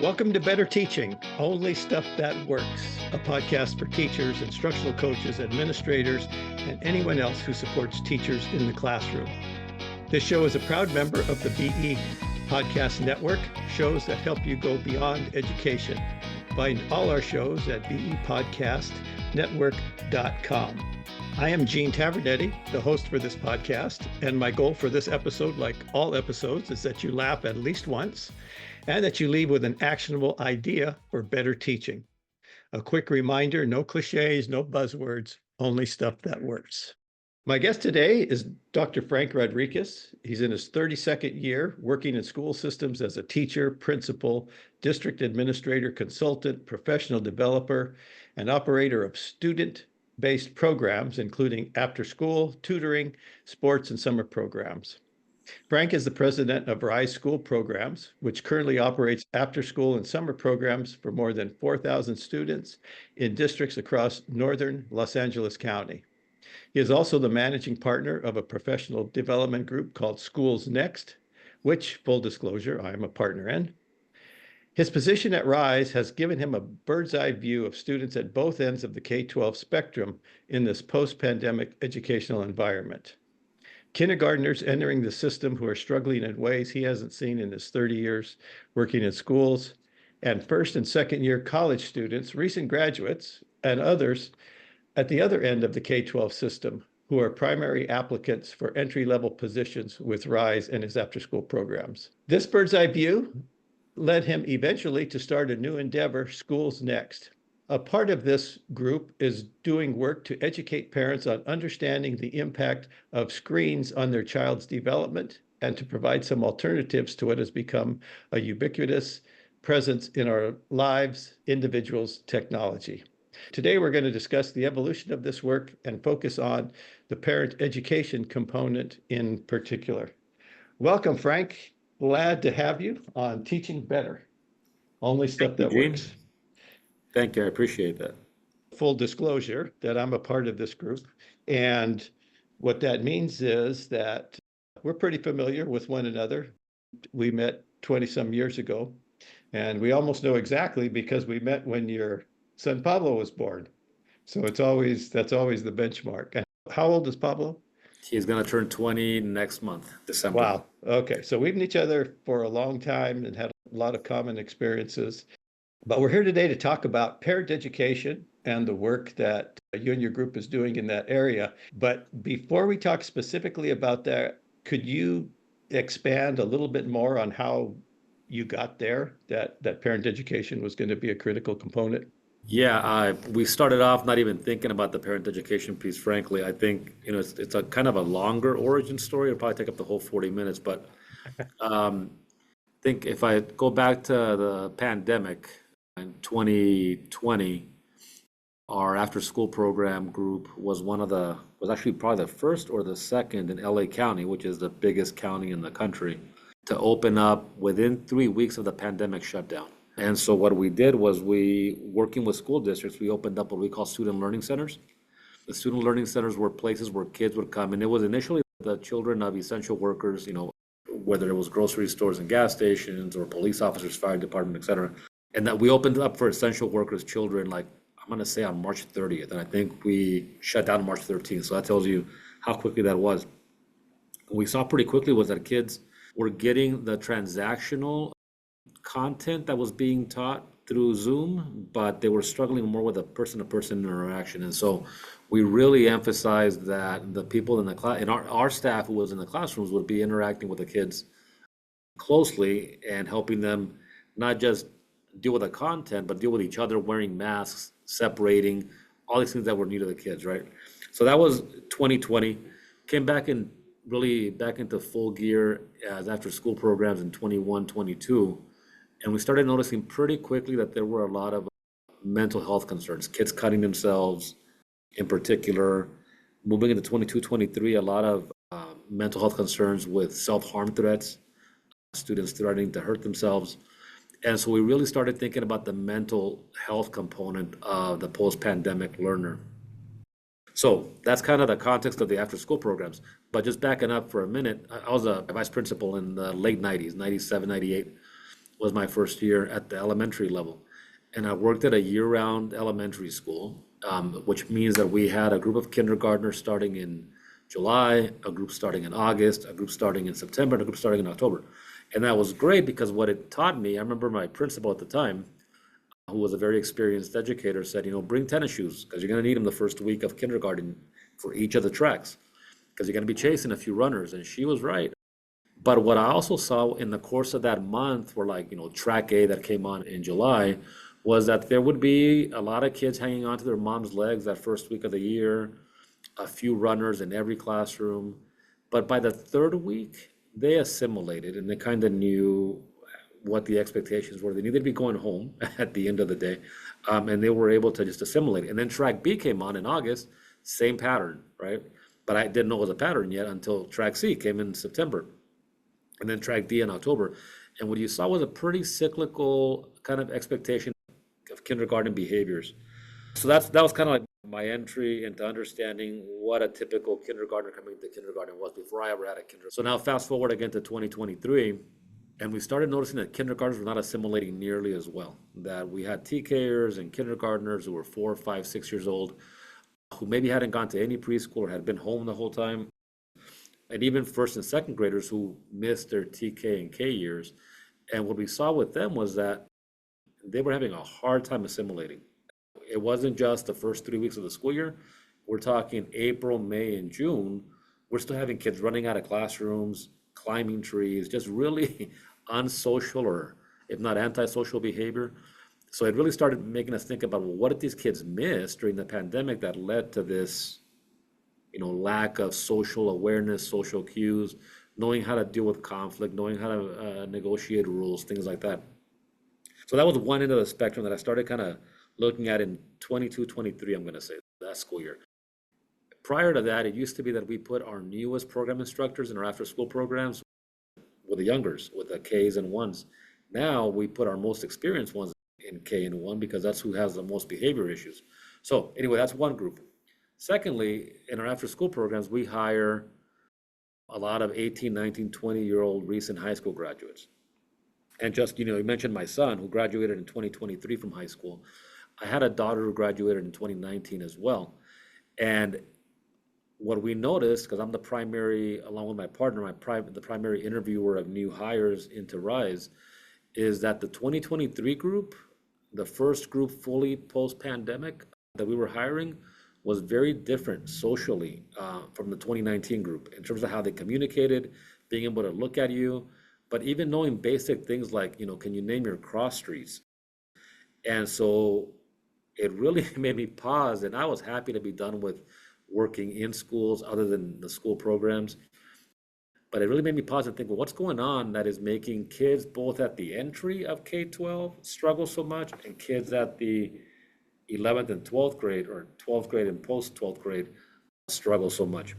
Welcome to Better Teaching, Only Stuff That Works, a podcast for teachers, instructional coaches, administrators, and anyone else who supports teachers in the classroom. This show is a proud member of the BE Podcast Network, shows that help you go beyond education. Find all our shows at bepodcastnetwork.com. I am Gene Tavernetti, the host for this podcast, and my goal for this episode, like all episodes, is that you laugh at least once and that you leave with an actionable idea for better teaching. A quick reminder, no cliches, no buzzwords, only stuff that works. My guest today is Dr. Frank Rodriguez. He's in his 32nd year working in school systems as a teacher, principal, district administrator, consultant, professional developer, and operator of student-based programs, including after-school, tutoring, sports, and summer programs. Frank is the president of Rise School Programs, which currently operates after-school and summer programs for more than 4,000 students in districts across northern Los Angeles County. He is also the managing partner of a professional development group called Schools Next, which, full disclosure, I am a partner in. His position at Rise has given him a bird's eye view of students at both ends of the K-12 spectrum in this post-pandemic educational environment. Kindergartners entering the system who are struggling in ways he hasn't seen in his 30 years working in schools, and first and second year college students, recent graduates, and others at the other end of the K-12 system who are primary applicants for entry-level positions with Rise and his after-school programs. This bird's eye view led him eventually to start a new endeavor, Schools Next. A part of this group is doing work to educate parents on understanding the impact of screens on their child's development and to provide some alternatives to what has become a ubiquitous presence in our lives, individuals, technology. Today, we're going to discuss the evolution of this work and focus on the parent education component in particular. Welcome, Frank. Glad to have you on Teaching Better, Only Stuff Thank you, That Gene. Works. Thank you. I appreciate that. Full disclosure that I'm a part of this group. And what that means is that we're pretty familiar with one another. We met 20 some years ago, and we almost know exactly because we met when your son Pablo was born. So that's always the benchmark. And how old is Pablo? He's going to turn 20 next month, December. Wow. Okay. So we've known each other for a long time and had a lot of common experiences. But we're here today to talk about parent education and the work that you and your group is doing in that area. But before we talk specifically about that, could you expand a little bit more on how you got there, that parent education was going to be a critical component? Yeah, we started off not even thinking about the parent education piece, frankly. I think, it's a kind of a longer origin story. It'll probably take up the whole 40 minutes. But I think if I go back to the pandemic in 2020, our after-school program group was was actually probably the first or the second in LA County, which is the biggest county in the country, to open up within 3 weeks of the pandemic shutdown. And so what we did was working with school districts, we opened up what we call student learning centers. The student learning centers were places where kids would come, and it was initially the children of essential workers, whether it was grocery stores and gas stations or police officers, fire department, et cetera. And that we opened up for essential workers' children, like I'm going to say on March 30th, and I think we shut down on March 13th. So that tells you how quickly that was. What we saw pretty quickly was that kids were getting the transactional content that was being taught through Zoom, but they were struggling more with a person-to-person interaction. And so we really emphasized that the people in the class, and our staff who was in the classrooms would be interacting with the kids closely and helping them not just deal with the content, but deal with each other, wearing masks, separating, all these things that were new to the kids, right? So that was 2020. Came back into full gear as after school programs in 21, 22. And we started noticing pretty quickly that there were a lot of mental health concerns, kids cutting themselves in particular. Moving into 22, 23, a lot of mental health concerns with self-harm threats, students threatening to hurt themselves. And so we really started thinking about the mental health component of the post-pandemic learner. So that's kind of the context of the after-school programs. But just backing up for a minute, I was a vice principal in the late 90s, 97, 98. was my first year at the elementary level. And I worked at a year-round elementary school, which means that we had a group of kindergartners starting in July, a group starting in August, a group starting in September, and a group starting in October. And that was great because what it taught me, I remember my principal at the time, who was a very experienced educator, said, bring tennis shoes because you're going to need them the first week of kindergarten for each of the tracks because you're going to be chasing a few runners. And she was right. But what I also saw in the course of that month, where track A that came on in July, was that there would be a lot of kids hanging onto their mom's legs that first week of the year, a few runners in every classroom. But by the third week, they assimilated and they kind of knew what the expectations were. They knew they'd be going home at the end of the day, and they were able to just assimilate. And then track B came on in August, same pattern, right? But I didn't know it was a pattern yet until track C came in September, and then track D in October. And what you saw was a pretty cyclical kind of expectation of kindergarten behaviors. So that was kind of like my entry into understanding what a typical kindergartner coming to kindergarten was before I ever had a kindergarten. So now fast forward again to 2023, and we started noticing that kindergartners were not assimilating nearly as well. That we had TKers and kindergartners who were 4, 5, 6 years old, who maybe hadn't gone to any preschool or had been home the whole time, and even first and second graders who missed their TK and K years. And what we saw with them was that they were having a hard time assimilating. It wasn't just the first 3 weeks of the school year. We're talking April, May, and June. We're still having kids running out of classrooms, climbing trees, just really unsocial or if not antisocial behavior. So it really started making us think about, well, what did these kids miss during the pandemic that led to this, lack of social awareness, social cues, knowing how to deal with conflict, knowing how to negotiate rules, things like that. So that was one end of the spectrum that I started kind of looking at in 22, 23, I'm going to say, that school year. Prior to that, it used to be that we put our newest program instructors in our after-school programs with the youngers, with the Ks and 1s. Now we put our most experienced ones in K and 1 because that's who has the most behavior issues. So anyway, that's one group. Secondly, in our after-school programs, we hire a lot of 18, 19, 20-year-old recent high school graduates. And just, you mentioned my son who graduated in 2023 from high school. I had a daughter who graduated in 2019 as well. And what we noticed, because I'm the primary, along with my partner, the primary interviewer of new hires into Rise, is that the 2023 group, the first group fully post-pandemic that we were hiring, was very different socially from the 2019 group in terms of how they communicated, being able to look at you, but even knowing basic things like, can you name your cross streets? And so it really made me pause, and I was happy to be done with working in schools other than the school programs. But it really made me pause and think, well, what's going on that is making kids both at the entry of K-12 struggle so much and kids at the 11th and 12th grade or 12th grade and post-12th grade struggle so much.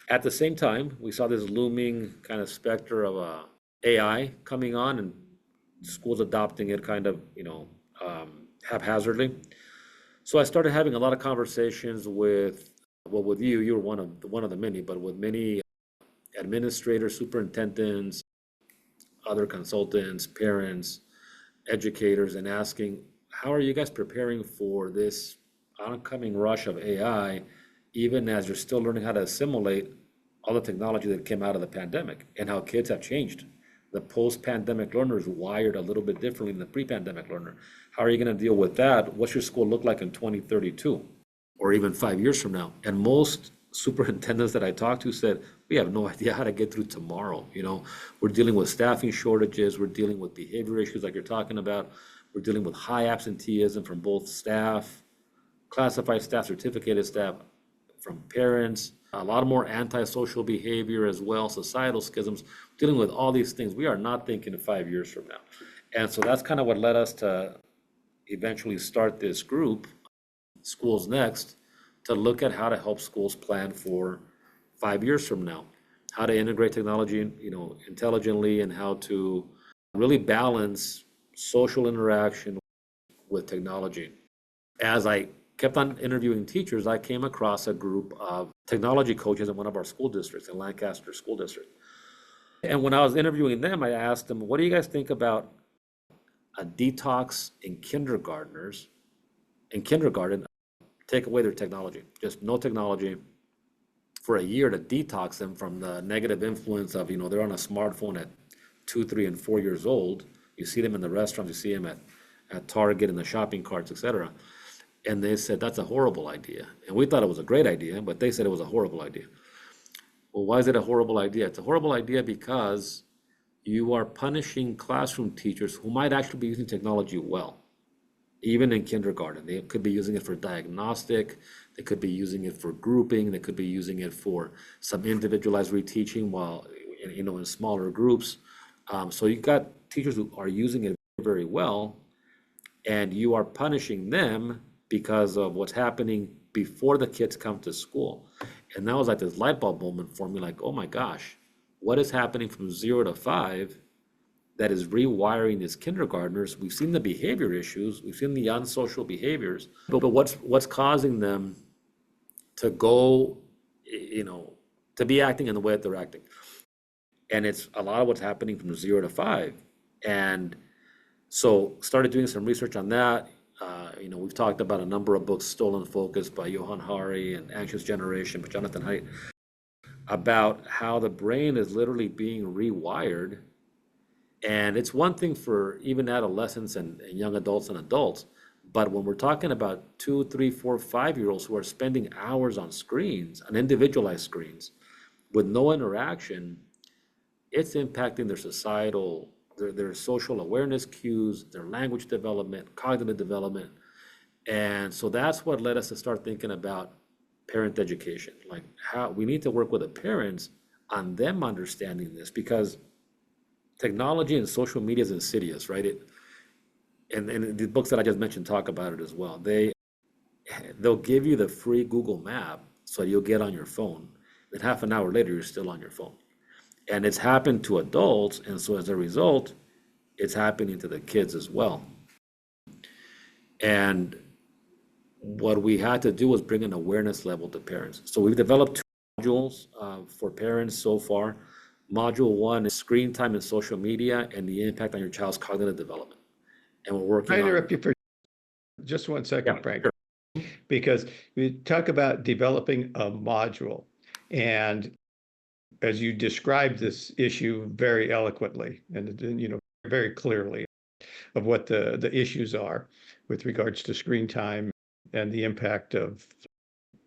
At the same time, we saw this looming kind of specter of AI coming on and schools adopting it kind of, haphazardly. So I started having a lot of conversations with you. You were one of the many, but with many administrators, superintendents, other consultants, parents, educators, and asking, how are you guys preparing for this oncoming rush of AI, even as you're still learning how to assimilate all the technology that came out of the pandemic and how kids have changed? The post-pandemic learner is wired a little bit differently than the pre-pandemic learner. How are you going to deal with that? What's your school look like in 2032 or even 5 years from now? And most superintendents that I talked to said, we have no idea how to get through tomorrow. We're dealing with staffing shortages. We're dealing with behavior issues like you're talking about. We're dealing with high absenteeism from both staff, classified staff, certificated staff, from parents, a lot more antisocial behavior as well, societal schisms, dealing with all these things. We are not thinking of 5 years from now. And so that's kind of what led us to eventually start this group, Schools Next, to look at how to help schools plan for 5 years from now, how to integrate technology, intelligently, and how to really balance social interaction with technology. As I kept on interviewing teachers, I came across a group of technology coaches in one of our school districts, in Lancaster School District. And when I was interviewing them, I asked them, what do you guys think about a detox in kindergartners, in kindergarten, take away their technology, just no technology for a year to detox them from the negative influence of, they're on a smartphone at 2, 3, and 4 years old. You see them in the restaurants, you see them at Target in the shopping carts, etc. And they said that's a horrible idea. And we thought it was a great idea, but they said it was a horrible idea. Well, why is it a horrible idea? It's a horrible idea because you are punishing classroom teachers who might actually be using technology well, even in kindergarten. They could be using it for diagnostic, they could be using it for grouping, they could be using it for some individualized reteaching while, in smaller groups. So you've got teachers who are using it very well, and you are punishing them because of what's happening before the kids come to school. And that was like this light bulb moment for me, like, oh my gosh, what is happening from 0 to 5 that is rewiring these kindergartners? We've seen the behavior issues, we've seen the unsocial behaviors, but what's causing them to go, to be acting in the way that they're acting? And it's a lot of what's happening from 0 to 5. And so started doing some research on that. We've talked about a number of books, Stolen Focus by Johan Hari and Anxious Generation by Jonathan Haidt, about how the brain is literally being rewired. And it's one thing for even adolescents and young adults and adults, but when we're talking about 2, 3, 4, 5-year-olds who are spending hours on screens, on individualized screens, with no interaction, it's impacting their societal, their social awareness cues, their language development, cognitive development. And so that's what led us to start thinking about parent education, like how we need to work with the parents on them understanding this, because technology and social media is insidious, right? And the books that I just mentioned talk about it as well. They'll give you the free Google map so you'll get on your phone. Then half an hour later, you're still on your phone. And it's happened to adults, and so as a result, it's happening to the kids as well. And what we had to do was bring an awareness level to parents. So we've developed 2 modules for parents so far. Module 1 is screen time and social media and the impact on your child's cognitive development. And we're I working on. interrupt you for just 1 second, Yeah, Frank, sure. because we talk about developing a module. And as you described this issue very eloquently and very clearly of what the issues are with regards to screen time and the impact of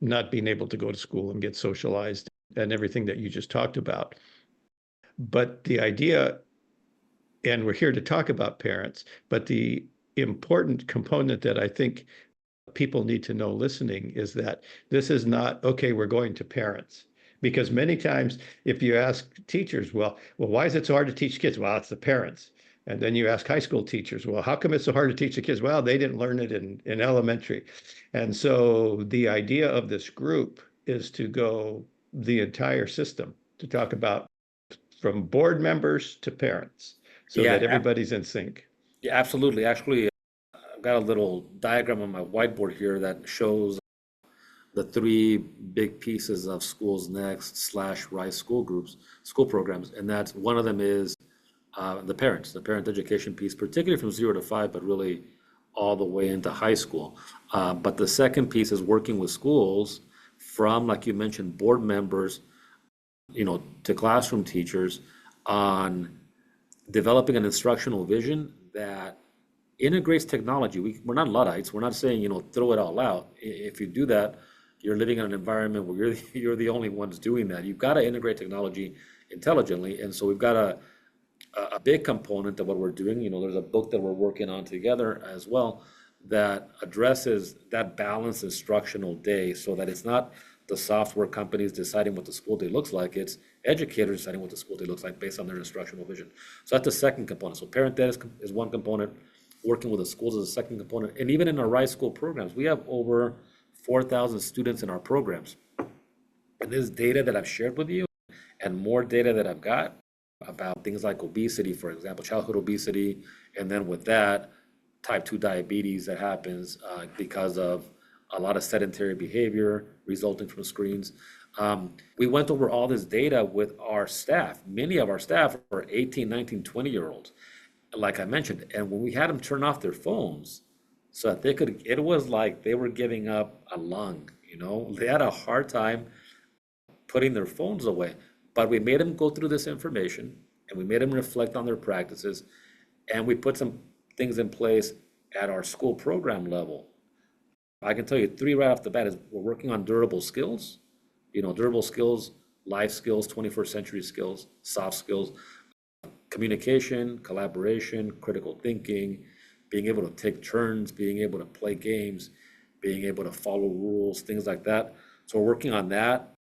not being able to go to school and get socialized and everything that you just talked about. But the idea, and we're here to talk about parents, but the important component that I think people need to know listening is that this is not, okay, we're going to parents. Because many times, if you ask teachers, well, why is it so hard to teach kids? Well, it's the parents. And then you ask high school teachers, well, how come it's so hard to teach the kids? Well, they didn't learn it in elementary. And so the idea of this group is to go the entire system, to talk about from board members to parents so Yeah, that everybody's in sync. yeah, absolutely. Actually, I've got a little diagram on my whiteboard here that shows the 3 big pieces of Schools Next / Rise school groups, school programs, and that's one of them is the parents, the parent education piece, particularly from 0 to 5, but really all the way into high school. But the second piece is working with schools from, like you mentioned, board members, to classroom teachers on developing an instructional vision that integrates technology. We're not Luddites. We're not saying, throw it all out. If you do that, you're living in an environment where you're the only ones doing that. You've got to integrate technology intelligently. And so we've got a big component of what we're doing. There's a book that we're working on together as well that addresses that balanced instructional day so that it's not the software companies deciding what the school day looks like. It's educators deciding what the school day looks like based on their instructional vision. So that's the second component. So parent data is one component. Working with the schools is a second component. And even in our Rise School programs, we have over 4,000 students in our programs. And this data that I've shared with you and more data that I've got about things like obesity, for example, childhood obesity, and then with that, type 2 diabetes that happens because of a lot of sedentary behavior resulting from screens. We went over all this data with our staff. Many of our staff are 18, 19, 20-year-olds, like I mentioned. And when we had them turn off their phones so that they could, it was like they were giving up a lung, you know? They had a hard time putting their phones away. But we made them go through this information and we made them reflect on their practices. And we put some things in place at our school program level. I can tell you three right off the bat is we're working on durable skills, durable skills, life skills, 21st century skills, soft skills, communication, collaboration, critical thinking, being able to take turns, being able to play games, being able to follow rules, things like that. So we're working on that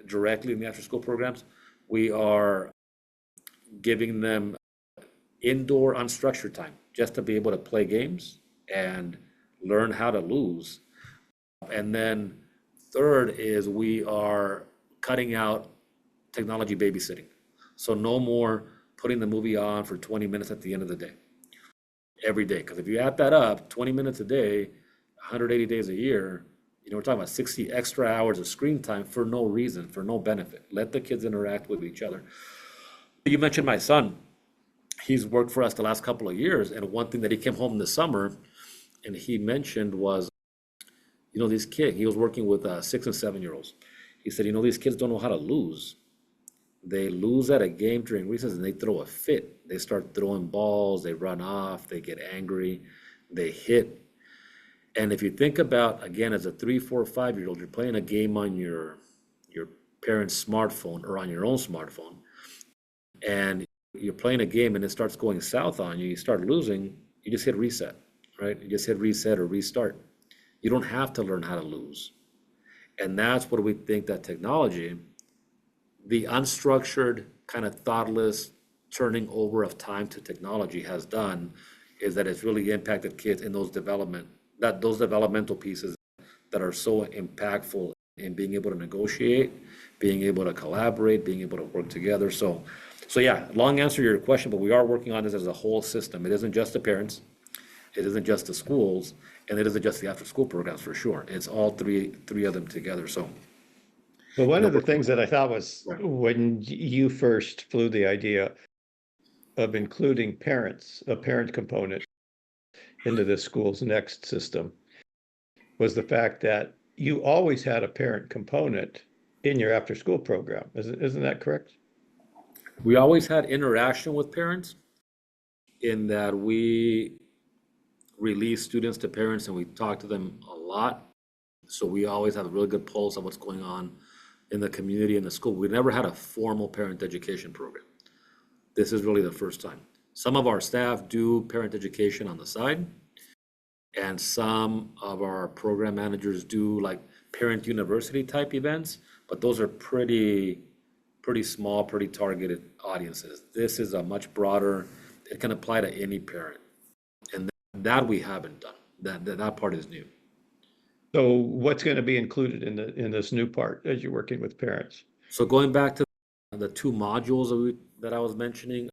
directly in the after school programs. We are giving them indoor unstructured time just to be able to play games and learn how to lose. And then third is we are cutting out technology babysitting. So no more putting the movie on for 20 minutes at the end of the day, every day. Because if you add that up, 20 minutes a day, 180 days a year, we're talking about 60 extra hours of screen time for no reason, for no benefit. Let the kids interact with each other. You mentioned my son. He's worked for us the last couple of years, and one thing that he came home this summer and he mentioned was, these kids, he was working with 6 and 7-year-olds. He said, these kids don't know how to lose. They lose at a game during recess and they throw a fit. They start throwing balls, they run off, they get angry, they hit. And if you think about, again, as a 3, 4, 5-year-old, you're playing a game on your parent's smartphone or on your own smartphone, and you're playing a game and it starts going south on you, you start losing, you just hit reset, right? You just hit reset or restart. You don't have to learn how to lose. And that's what we think that technology, the unstructured, kind of thoughtless turning over of time to technology has done, is that it's really impacted kids in those developmental pieces that are so impactful in being able to negotiate, being able to collaborate, being able to work together. So yeah, long answer to your question, but we are working on this as a whole system. It isn't just the parents, it isn't just the schools, and it isn't just the after-school programs for sure. It's all three of them together. So, Well, one of the things that I thought was right. when you first flew the idea of including parents, a parent component into the school's next system, was the fact that you always had a parent component in your after-school program. Isn't that correct? We always had interaction with parents in that we release students to parents and we talk to them a lot. So we always have a really good pulse of what's going on in the community and the school. We never had a formal parent education program. This is really the first time. Some of our staff do parent education on the side, and some of our program managers do like parent university type events, but those are pretty small, pretty targeted audiences. This is a much broader, it can apply to any parent. And that we haven't done. That part is new. So what's going to be included in this new part as you're working with parents? So going back to the two modules that I was mentioning,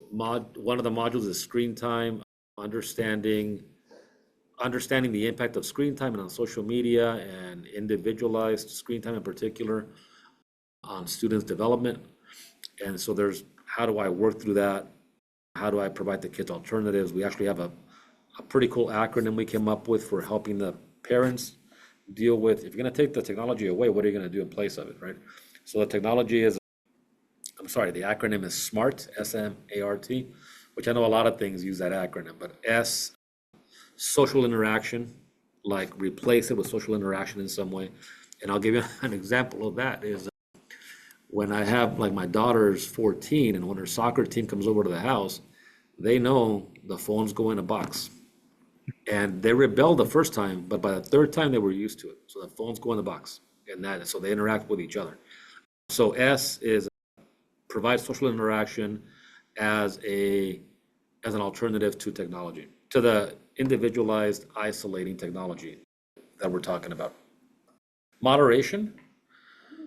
one of the modules is screen time, understanding the impact of screen time and on social media and individualized screen time in particular on students' development. And so there's how do I work through that? How do I provide the kids alternatives? We actually have a pretty cool acronym we came up with for helping the parents deal with, if you're going to take the technology away, what are you going to do in place of it, right? So the technology is, the acronym is SMART, S-M-A-R-T, which I know a lot of things use that acronym, but S, social interaction, like replace it with social interaction in some way. And I'll give you an example of that is when I have, like, my daughter's 14 and when her soccer team comes over to the house, they know the phones go in a box. And they rebelled the first time, but by the third time they were used to it. So the phones go in the box, and so they interact with each other. So S is provide social interaction as an alternative to technology, to the individualized, isolating technology that we're talking about. Moderation.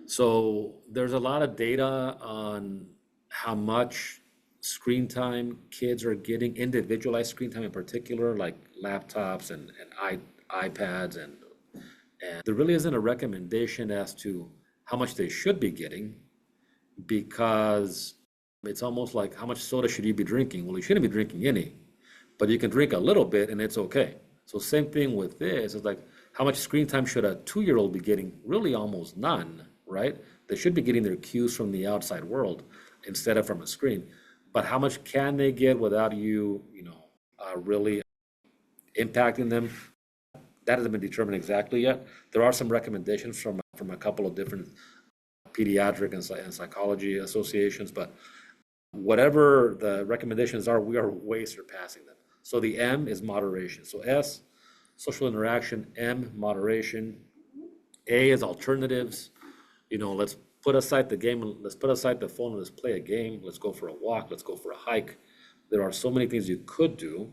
So there's a lot of data on how much screen time kids are getting, individualized screen time in particular, like laptops and iPads, and there really isn't a recommendation as to how much they should be getting, because it's almost like, how much soda should you be drinking? Well, you shouldn't be drinking any, but you can drink a little bit and it's okay. So same thing with this. It's like, how much screen time should a 2-year-old be getting? Really almost none, right? They should be getting their cues from the outside world instead of from a screen. But how much can they get without you, really impacting them? That hasn't been determined exactly yet. There are some recommendations from a couple of different pediatric and psychology associations, but whatever the recommendations are, we are way surpassing them. So the M is moderation. So S, social interaction. M, moderation. A is alternatives. Let's put aside the game, and let's put aside the phone, and let's play a game. Let's go for a walk. Let's go for a hike. There are so many things you could do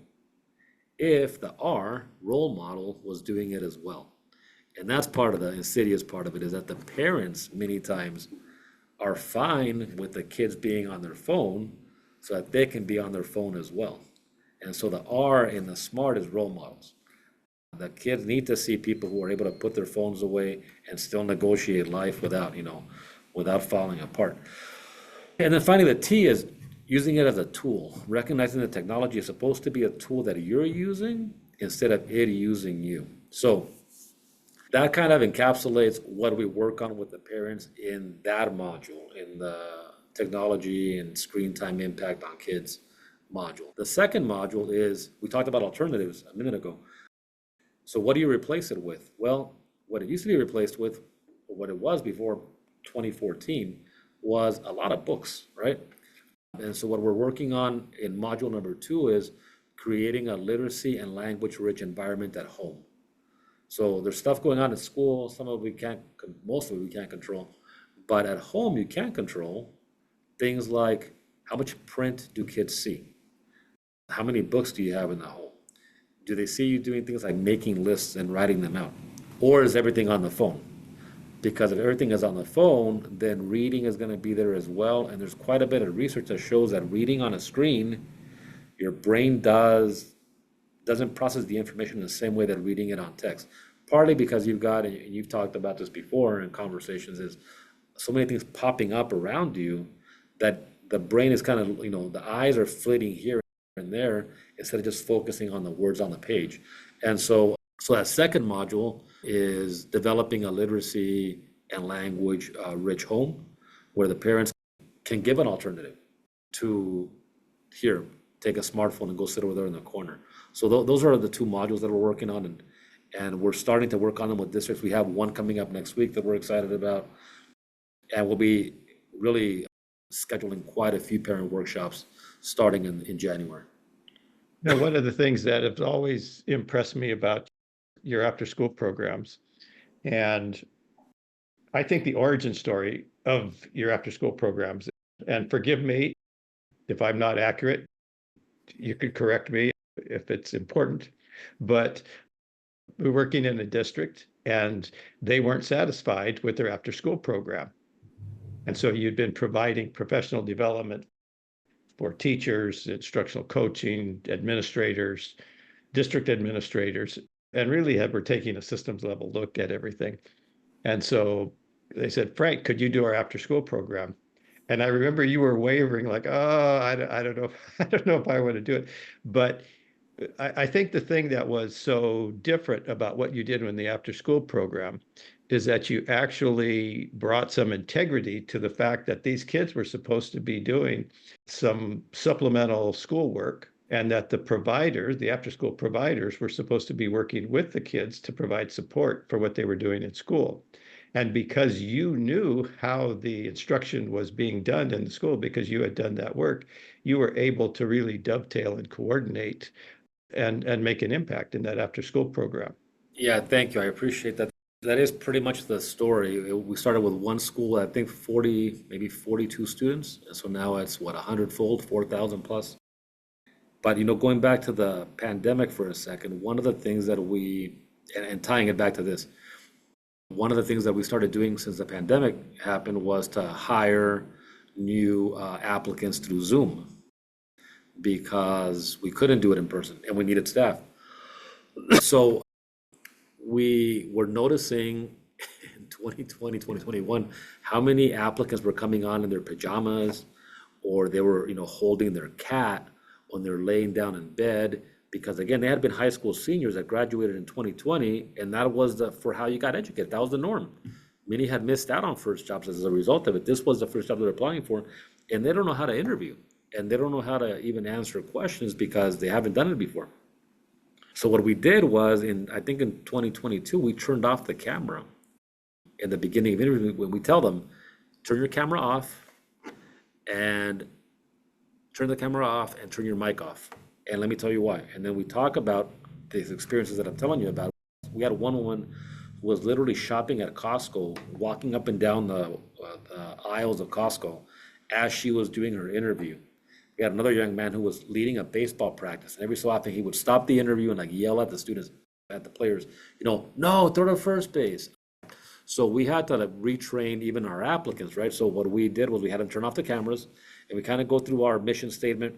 if the R, role model, was doing it as well. And that's part of the insidious part of it, is that the parents many times are fine with the kids being on their phone so that they can be on their phone as well. And so the R in the SMART is role models. The kids need to see people who are able to put their phones away and still negotiate life without falling apart. And then finally, the T is using it as a tool, recognizing the technology is supposed to be a tool that you're using instead of it using you. So that kind of encapsulates what we work on with the parents in that module, in the technology and screen time impact on kids module. The second module is, we talked about alternatives a minute ago. So what do you replace it with? Well, what it used to be replaced with, or what it was before 2014, was a lot of books, right? And so what we're working on in module number 2 is creating a literacy and language-rich environment at home. So there's stuff going on in school, most of it we can't control, but at home you can control things like, how much print do kids see? How many books do you have in the home? Do they see you doing things like making lists and writing them out? Or is everything on the phone? Because if everything is on the phone, then reading is going to be there as well. And there's quite a bit of research that shows that reading on a screen, your brain doesn't process the information in the same way that reading it on text. Partly because and you've talked about this before in conversations, is so many things popping up around you that the brain is kind of, the eyes are flitting here and there instead of just focusing on the words on the page. And so that second module is developing a literacy and language rich home where the parents can give an alternative to, here, take a smartphone and go sit over there in the corner. So those are the 2 modules that we're working on, and we're starting to work on them with districts. We have one coming up next week that we're excited about, and we'll be really scheduling quite a few parent workshops starting in January. Now, one of the things that have always impressed me about your after-school programs, and I think the origin story of your after-school programs, and forgive me if I'm not accurate, you could correct me if it's important, but we're working in a district and they weren't satisfied with their after-school program. And so you'd been providing professional development for teachers, instructional coaching, administrators, district administrators, and really were taking a systems level look at everything. And so they said, Frank, could you do our after school program? And I remember you were wavering like, oh, I don't know. I don't know if I want to do it. But I think the thing that was so different about what you did in the after school program is that you actually brought some integrity to the fact that these kids were supposed to be doing some supplemental schoolwork, and that the providers, the after school providers, were supposed to be working with the kids to provide support for what they were doing in school. And because you knew how the instruction was being done in the school, because you had done that work, you were able to really dovetail and coordinate and make an impact in that after school program. Yeah, thank you. I appreciate that. That is pretty much the story. We started with one school, I think 40, maybe 42 students. And so now it's 100-fold, 4,000 plus. But, going back to the pandemic for a second, one of the things that and tying it back to this, one of the things that we started doing since the pandemic happened was to hire new applicants through Zoom, because we couldn't do it in person and we needed staff. So we were noticing in 2020, 2021, how many applicants were coming on in their pajamas, or they were, holding their cat when they're laying down in bed, because again, they had been high school seniors that graduated in 2020, and that was for how you got educated. That was the norm. Many had missed out on first jobs as a result of it. This was the first job they're applying for, and they don't know how to interview, and they don't know how to even answer questions because they haven't done it before. So what we did was, I think in 2022, we turned off the camera in the beginning of interview. When we tell them, turn your camera off and turn the camera off and turn your mic off. And let me tell you why. And then we talk about these experiences that I'm telling you about. We had one woman who was literally shopping at Costco, walking up and down the aisles of Costco as she was doing her interview. We had another young man who was leading a baseball practice, and every so often he would stop the interview and like yell at the students, at the players, no, throw to first base. So we had to retrain even our applicants, right? So what we did was we had them turn off the cameras, and we kind of go through our mission statement,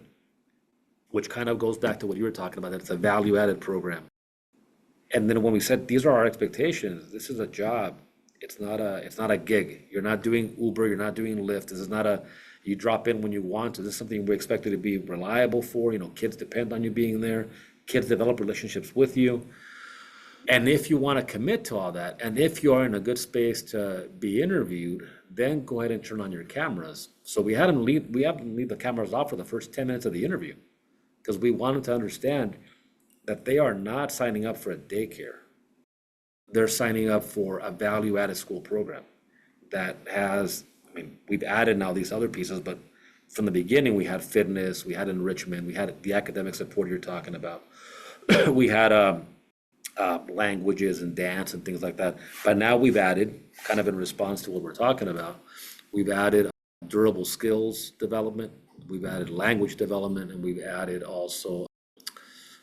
which kind of goes back to what you were talking about, that it's a value-added program. And then when we said, these are our expectations, this is a job. It's not a gig. You're not doing Uber, you're not doing Lyft. This is not you drop in when you want to. This is something we expect you to be reliable for. Kids depend on you being there. Kids develop relationships with you. And if you want to commit to all that, and if you are in a good space to be interviewed, then go ahead and turn on your cameras. So we had them leave the cameras off for the first 10 minutes of the interview, because we want them to understand that they are not signing up for a daycare. They're signing up for a value-added school program that has, we've added now these other pieces, but from the beginning, we had fitness, we had enrichment, we had the academic support you're talking about. We had languages and dance and things like that. But now we've added, kind of in response to what we're talking about, we've added durable skills development, we've added language development, and we've added also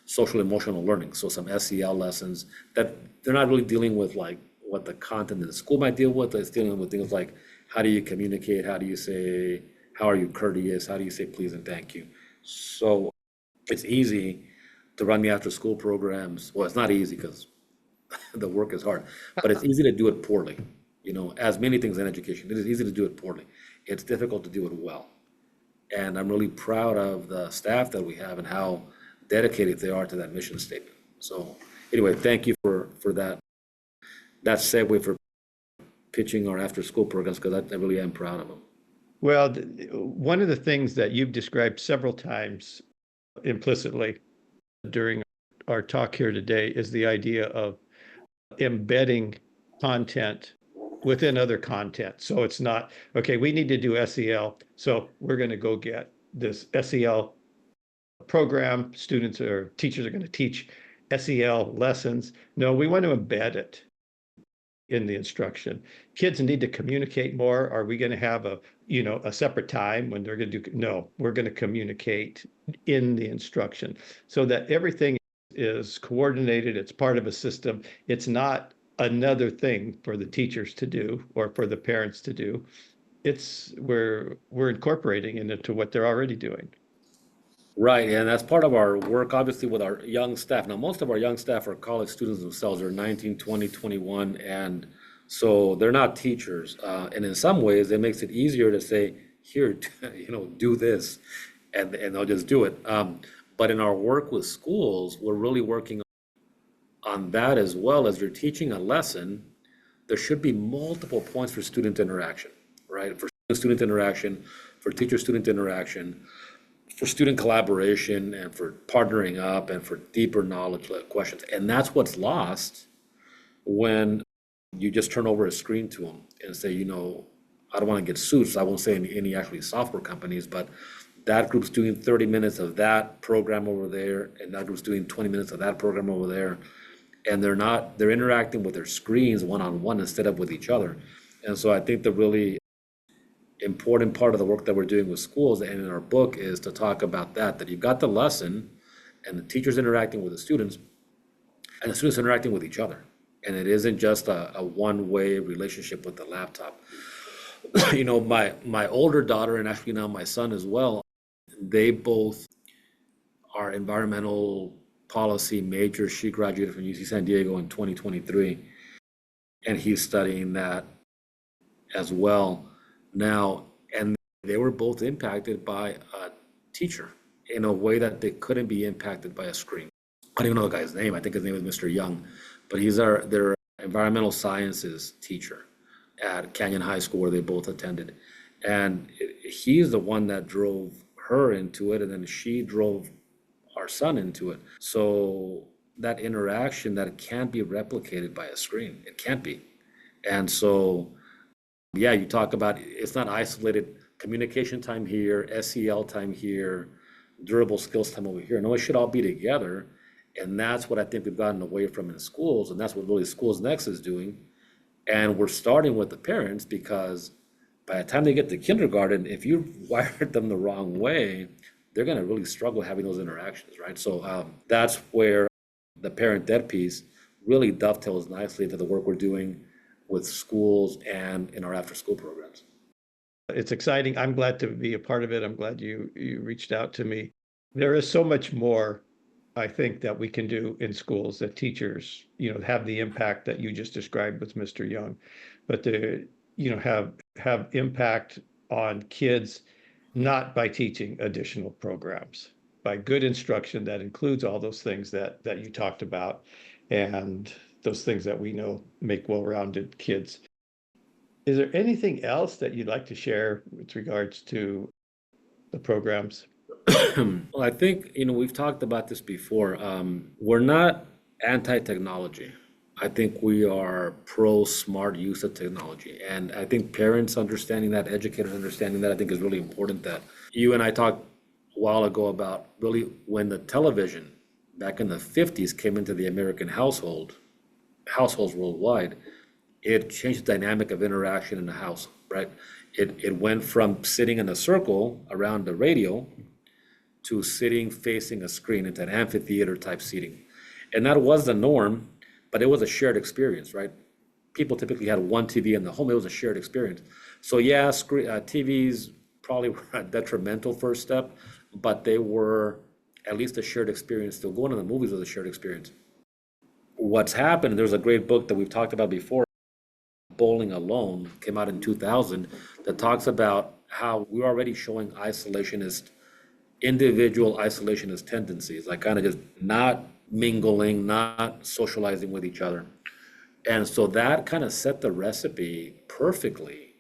social emotional learning. So some SEL lessons that they're not really dealing with like what the content in the school might deal with. It's dealing with things like, how do you communicate? How do you say, how are you courteous? How do you say please and thank you? So it's easy to run the after school programs. Well, it's not easy because the work is hard, but it's easy to do it poorly. As many things in education, it is easy to do it poorly. It's difficult to do it well. And I'm really proud of the staff that we have and how dedicated they are to that mission statement. So anyway, thank you for that segue for pitching our after school programs, because I really am proud of them. Well, one of the things that you've described several times implicitly during our talk here today is the idea of embedding content within other content. So it's not, okay, we need to do SEL, so we're going to go get this SEL program. Students or teachers are going to teach SEL lessons. No, we want to embed it in the instruction. Kids need to communicate more. Are we going to have a separate time when they're going to do? No, we're going to communicate in the instruction so that everything is coordinated. It's part of a system. It's not another thing for the teachers to do or for the parents to do. We're incorporating it into what they're already doing. Right, and that's part of our work, obviously, with our young staff. Now, most of our young staff are college students themselves. They're 19, 20, 21, and so they're not teachers. And in some ways, it makes it easier to say, here, do this, and they'll just do it. But in our work with schools, we're really working on that as well. As you're teaching a lesson, there should be multiple points for student interaction, right? For student interaction, for teacher-student interaction, for student collaboration, and for partnering up, and for deeper knowledge questions. And that's what's lost when you just turn over a screen to them and say, I don't want to get sued, so I won't say any actually software companies, but that group's doing 30 minutes of that program over there, and that group's doing 20 minutes of that program over there. And they're interacting with their screens one-on-one instead of with each other. And so I think the really important part of the work that we're doing with schools and in our book is to talk about that you've got the lesson and the teachers interacting with the students and the students interacting with each other. And it isn't just a one-way relationship with the laptop. My older daughter, and actually now my son as well, they both are environmental policy majors. She graduated from UC San Diego in 2023. and he's studying that as well now. And they were both impacted by a teacher in a way that they couldn't be impacted by a screen. I don't even know the guy's name. I think his name is Mr. Young, but he's their environmental sciences teacher at Canyon High School where they both attended. And he's the one that drove her into it, and then she drove our son into it. So that interaction that can't be replicated by a screen, it can't be. And so, yeah, you talk about it's not isolated communication time here, SEL time here, durable skills time over here. No, it should all be together. And that's what I think we've gotten away from in schools. And that's what really Schools Next is doing. And we're starting with the parents because by the time they get to kindergarten, if you wired them the wrong way, they're going to really struggle having those interactions, right? So that's where the parent debt piece really dovetails nicely into the work we're doing with schools and in our after school programs. It's exciting. I'm glad to be a part of it. I'm glad you reached out to me. There is so much more, I think, that we can do in schools that teachers, have the impact that you just described with Mr. Young, but to, have impact on kids, not by teaching additional programs, by good instruction that includes all those things that you talked about, and those things that we know make well-rounded kids. Is there anything else that you'd like to share with regards to the programs? Well, I think, we've talked about this before. We're not anti-technology. I think we are pro smart use of technology. And I think parents understanding that, educators understanding that, I think is really important. That you and I talked a while ago about really when the television back in the 50s came into the American households worldwide, it changed the dynamic of interaction in the house, right? It went from sitting in a circle around the radio to sitting facing a screen into an amphitheater type seating. And that was the norm, but it was a shared experience, right? People typically had one TV in the home. It was a shared experience. So yeah, TVs probably were a detrimental first step, but they were at least a shared experience. Still going to the movies was a shared experience. What's happened, there's a great book that we've talked about before, Bowling Alone, came out in 2000, that talks about how we're already showing individual isolationist tendencies, like kind of just not mingling, not socializing with each other. And so that kind of set the recipe perfectly,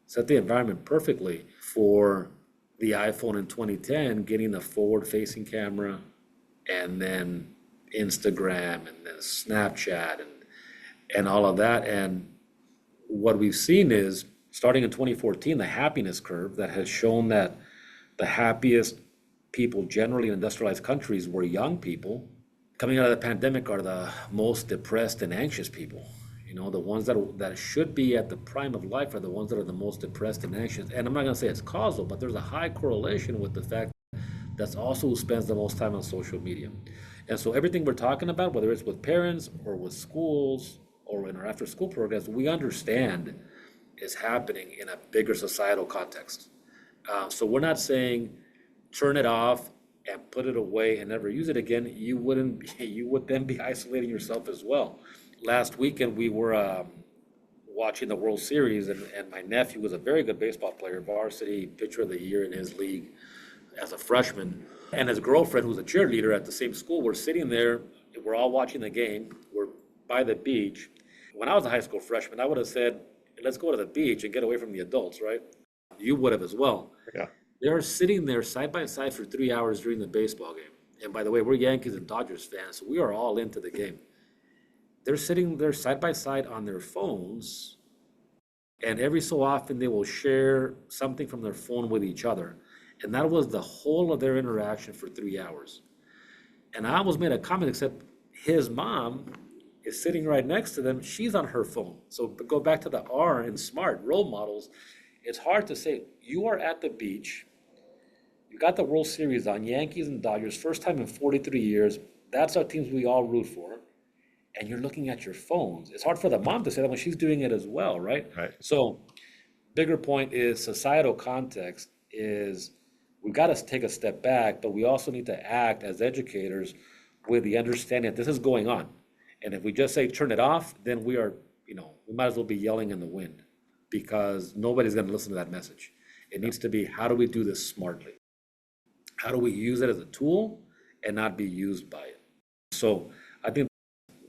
set the environment perfectly for the iPhone in 2010 getting a forward-facing camera, and then Instagram, and then Snapchat, and all of that. And what we've seen is, starting in 2014, the happiness curve that has shown that the happiest people generally in industrialized countries were young people. Coming out of the pandemic are the most depressed and anxious people. The ones that should be at the prime of life are the ones that are the most depressed and anxious. And I'm not going to say it's causal, but there's a high correlation with the fact that's also who spends the most time on social media. And so everything we're talking about, whether it's with parents or with schools or in our after school programs, we understand is happening in a bigger societal context. So we're not saying turn it off and put it away and never use it again. You would then be isolating yourself as well. Last weekend we were watching the World Series, and my nephew was a very good baseball player, varsity pitcher of the year in his league as a freshman. And his girlfriend, who's a cheerleader at the same school, we're sitting there, we're all watching the game, we're by the beach. When I was a high school freshman, I would have said, let's go to the beach and get away from the adults, right? You would have as well. Yeah. They're sitting there side by side for 3 hours during the baseball game. And by the way, we're Yankees and Dodgers fans, so we are all into the game. They're sitting there side by side on their phones, and every so often they will share something from their phone with each other. And that was the whole of their interaction for 3 hours. And I almost made a comment, except his mom is sitting right next to them. She's on her phone. So go back to the R in SMART, role models. It's hard to say, you are at the beach, you got the World Series on, Yankees and Dodgers, first time in 43 years. That's our teams we all root for. And you're looking at your phones. It's hard for the mom to say that when she's doing it as well, right? Right. So bigger point is societal context is we've got to take a step back, but we also need to act as educators with the understanding that this is going on. And if we just say turn it off, then we are we might as well be yelling in the wind because nobody's going to listen to that message. It needs to be, how do we do this smartly? How do we use it as a tool and not be used by it? So I think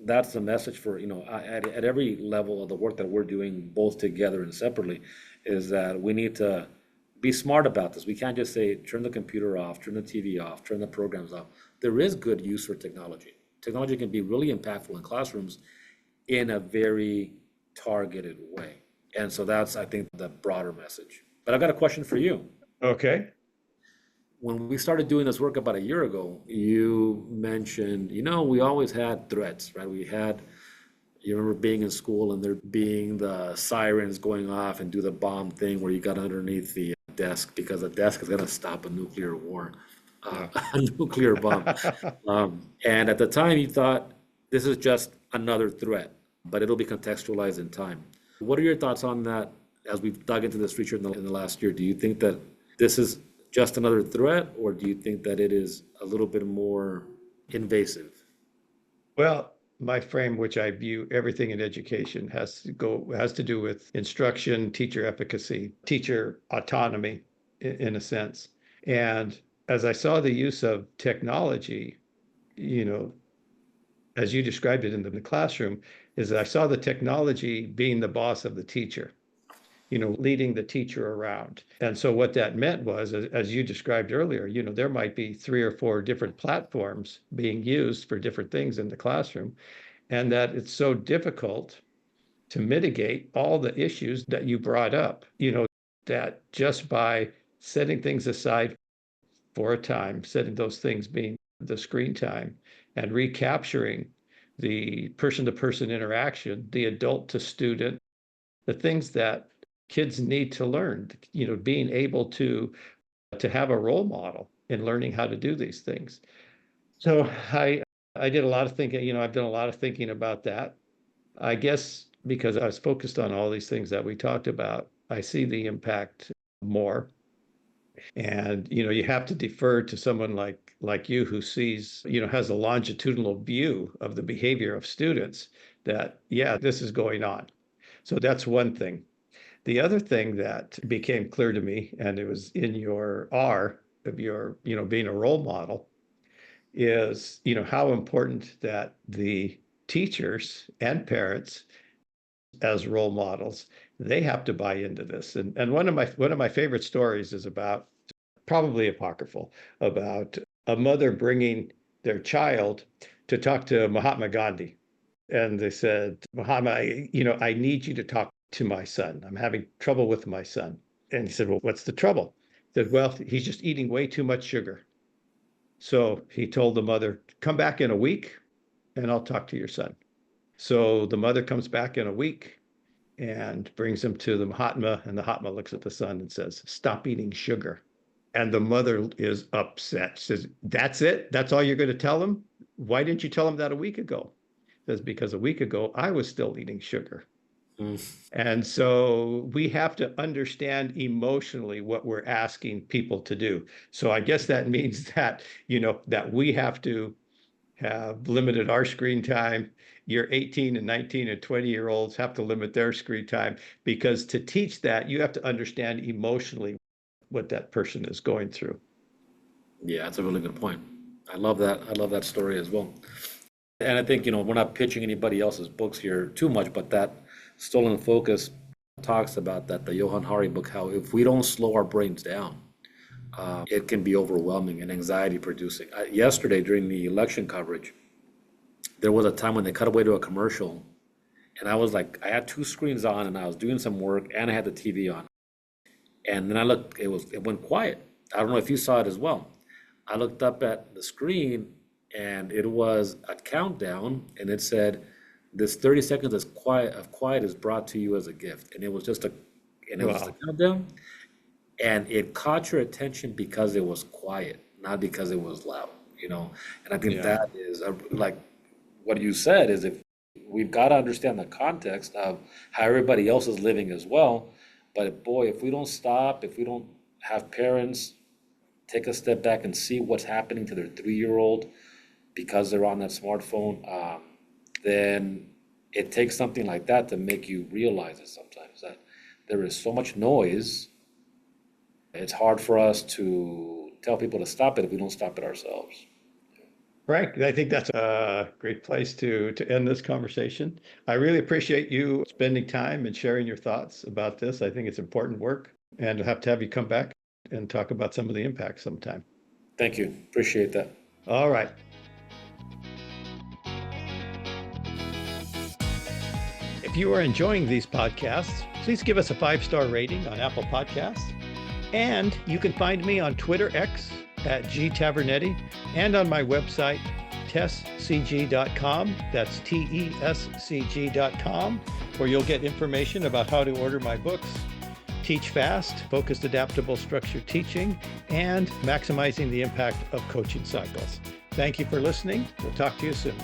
that's the message for, at every level of the work that we're doing, both together and separately, is that we need to be smart about this. We can't just say, turn the computer off, turn the TV off, turn the programs off. There is good use for technology. Technology can be really impactful in classrooms in a very targeted way. And so that's, I think, the broader message. But I've got a question for you. Okay. When we started doing this work about a year ago, you mentioned, we always had threats, right? You remember being in school and there being the sirens going off and do the bomb thing where you got underneath the desk because the desk is going to stop a nuclear war, Yeah. a nuclear bomb. And at the time, you thought this is just another threat, but it'll be contextualized in time. What are your thoughts on that as we've dug into this feature in the last year? Do you think that this is just another threat, or do you think that it is a little bit more invasive? Well, my frame, which I view everything in education, has to do with instruction, teacher efficacy, teacher autonomy, in a sense. And as I saw the use of technology, you know, as you described it in the classroom, is that I saw the technology being the boss of the teacher, leading the teacher around. And so what that meant was, as you described earlier, there might be 3 or 4 different platforms being used for different things in the classroom, and that it's so difficult to mitigate all the issues that you brought up, that just by setting things aside for a time, setting those things being the screen time and recapturing the person to person interaction, the adult to student, the things that kids need to learn, being able to have a role model in learning how to do these things. So I did a lot of thinking, I've done a lot of thinking about that. I guess because I was focused on all these things that we talked about, I see the impact more. And you have to defer to someone like you who sees, has a longitudinal view of the behavior of students that, yeah, this is going on. So that's one thing. The other thing that became clear to me, and it was in your R of your, being a role model, is, how important that the teachers and parents as role models, they have to buy into this. And one of my favorite stories is about, probably apocryphal, about a mother bringing their child to talk to Mahatma Gandhi. And they said, Mahatma, I need you to talk to my son. I'm having trouble with my son. And he said, well, what's the trouble? He said, well, he's just eating way too much sugar. So he told the mother, come back in a week and I'll talk to your son. So the mother comes back in a week and brings him to the Mahatma, and the Mahatma looks at the son and says, stop eating sugar. And the mother is upset. She says, that's it? That's all you're going to tell him? Why didn't you tell him that a week ago? He says, because a week ago, I was still eating sugar. Mm. And so we have to understand emotionally what we're asking people to do. So I guess that means that, that we have to have limited our screen time. Your 18 and 19 and 20-year-olds have to limit their screen time, because to teach that, you have to understand emotionally what that person is going through. Yeah, that's a really good point. I love that. I love that story as well. And I think, we're not pitching anybody else's books here too much, but that Stolen Focus talks about that, the Johan Hari book, how if we don't slow our brains down, it can be overwhelming and anxiety producing. Yesterday, during the election coverage, there was a time when they cut away to a commercial, and I was like, I had 2 screens on, and I was doing some work, and I had the TV on. And then I looked, it went quiet. I don't know if you saw it as well. I looked up at the screen, and it was a countdown, and it said, "This 30 seconds of quiet is brought to you as a gift." And it was a Wow. countdown, and it caught your attention because it was quiet, not because it was loud. And I think Yeah. that is like what you said is, if we've got to understand the context of how everybody else is living as well. But boy, if we don't stop, if we don't have parents take a step back and see what's happening to their 3-year-old because they're on that smartphone, then it takes something like that to make you realize it sometimes, that there is so much noise. It's hard for us to tell people to stop it if we don't stop it ourselves. Frank, I think that's a great place to end this conversation. I really appreciate you spending time and sharing your thoughts about this. I think it's important work, and I'll have to have you come back and talk about some of the impacts sometime. Thank you. Appreciate that. All right. If you are enjoying these podcasts, please give us a 5-star rating on Apple Podcasts. And you can find me on Twitter X at gtavernetti and on my website, tesscg.com. That's TESCG.com, where you'll get information about how to order my books, Teach Fast, Focused Adaptable Structured Teaching, and Maximizing the Impact of Coaching Cycles. Thank you for listening. We'll talk to you soon.